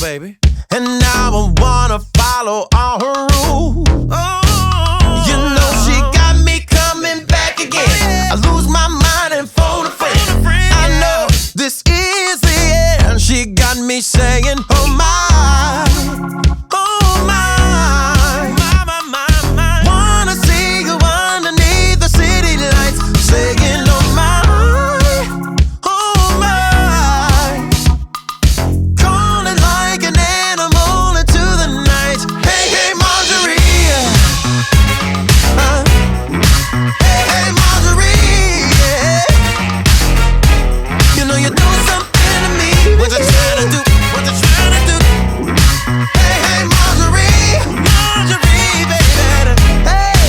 baby. And now I wanna follow all her rules. You know she got me coming back again. I lose my mind and phone a friend. I know this is the end. She got me saying, oh my, oh my, wanna see you underneath the city lights, saying, oh my, oh my, calling like an animal into the night. Hey, hey, Marjorie. Hey, hey, Marjorie. Yeah. You know you're doing something to me. What you trying to do? What you trying to do? Hey, hey, Marjorie. Marjorie, baby. Hey.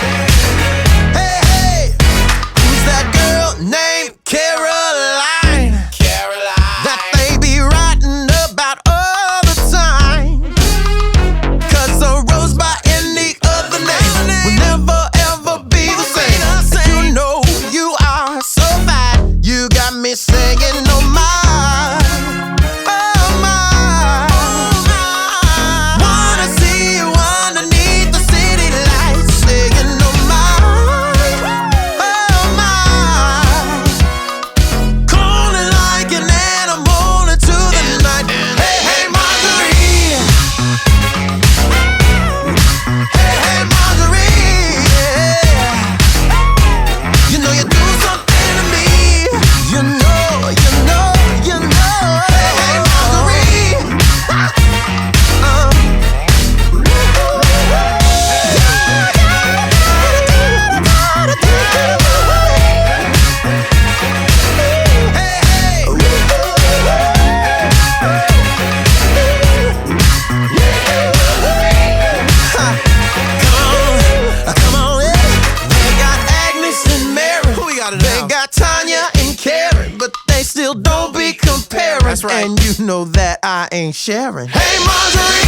Hey, hey. Who's that girl named Caroline? That they be writing about all the time. 'Cause a rose by any other name will never ever be the same. You know you are so fine. You got me singing, oh my, oh my. Wanna see you underneath the city lights, singing, oh my, oh my. Calling like an animal into the night. Hey, hey, Marjorie. Hey, hey, Marjorie. Yeah. You know you do something to me. You know, you know, you know. Hey, hey, Marjorie. Come on, yeah. They got Agnes and Mary. Who we got it They now? got Tanya and Karen, but they still don't be comparing. That's right. And you know that I ain't sharing. Hey, Marjorie.